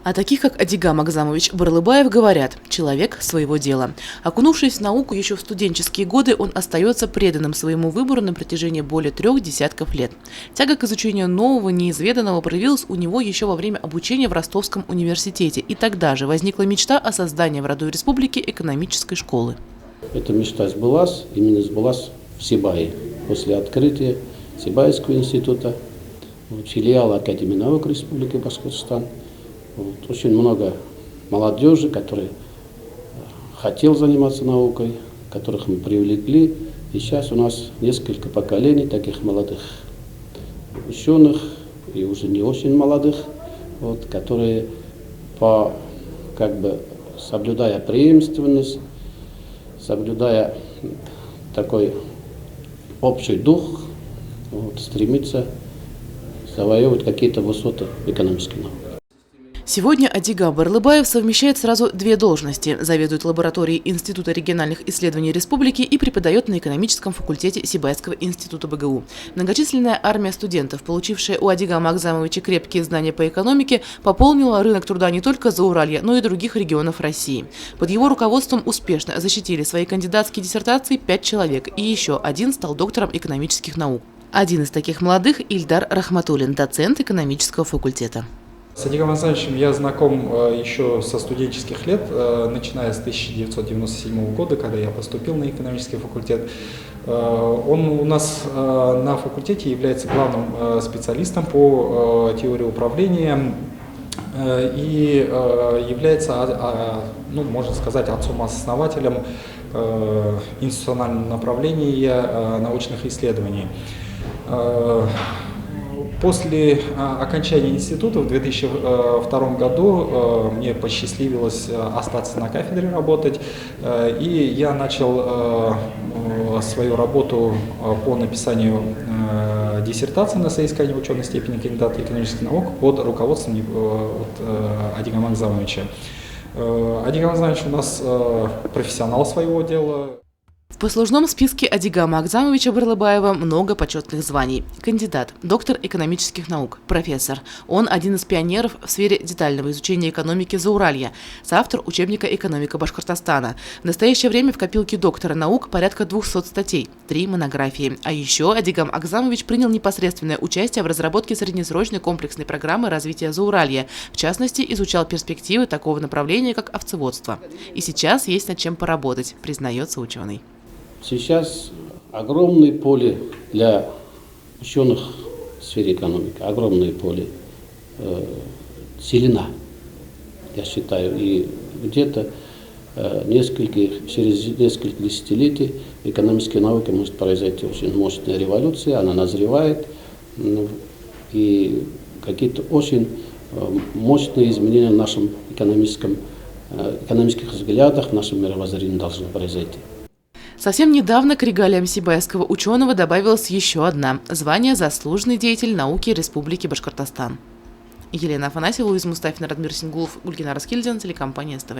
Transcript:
О таких, как Адигам Агзамович Барлыбаев, говорят – человек своего дела. Окунувшись в науку еще в студенческие годы, он остается преданным своему выбору на протяжении более 3 десятков лет. Тяга к изучению нового, неизведанного проявилась у него еще во время обучения в Ростовском университете. И тогда же возникла мечта о создании в родной республике экономической школы. Эта мечта сбылась, именно сбылась в Сибае. После открытия Сибайского института, филиала Академии наук Республики Башкортостан. Очень много молодежи, которые хотел заниматься наукой, которых мы привлекли. И сейчас у нас несколько поколений таких молодых ученых и уже не очень молодых, которые соблюдая преемственность, соблюдая такой общий дух, стремится завоевывать какие-то высоты экономических наук. Сегодня Адигам Барлыбаев совмещает сразу 2 должности – заведует лабораторией Института региональных исследований республики и преподает на экономическом факультете Сибайского института БГУ. Многочисленная армия студентов, получившая у Адигама Агзамовича крепкие знания по экономике, пополнила рынок труда не только Зауралья, но и других регионов России. Под его руководством успешно защитили свои кандидатские диссертации 5 человек, и еще 1 стал доктором экономических наук. Один из таких молодых – Ильдар Рахматуллин, доцент экономического факультета. С Адигамом Агзамовичем я знаком еще со студенческих лет, начиная с 1997 года, когда я поступил на экономический факультет. Он у нас на факультете является главным специалистом по теории управления и является, можно сказать, отцом-основателем институционального направления научных исследований. После окончания института в 2002 году мне посчастливилось остаться на кафедре работать, и я начал свою работу по написанию диссертации на соискание ученой степени кандидата экономических наук под руководством Адигама Агзамовича. Адигам Агзамович у нас профессионал своего дела. В послужном списке Адигама Агзамовича Барлыбаева много почетных званий. Кандидат, доктор экономических наук, профессор. Он один из пионеров в сфере детального изучения экономики Зауралья, соавтор учебника «Экономика Башкортостана». В настоящее время в копилке доктора наук порядка 200 статей, 3 монографии. А еще Адигам Агзамович принял непосредственное участие в разработке среднесрочной комплексной программы развития Зауралья. В частности, изучал перспективы такого направления, как овцеводство. И сейчас есть над чем поработать, признается ученый. Сейчас огромное поле для ученых в сфере экономики, огромное поле, сильна, я считаю, и где-то через несколько десятилетий в экономической науке может произойти очень мощная революция, она назревает, и какие-то очень мощные изменения в нашем экономических взглядах, в нашем мировоззрении должны произойти. Совсем недавно к регалиям сибайского ученого добавилась еще одна – звание «Заслуженный деятель науки Республики Башкортостан». Елена Афанасьева, Луиза Мустафина, Радмир Сингулов, Гульгинар Аскельдин, телекомпания СТВ.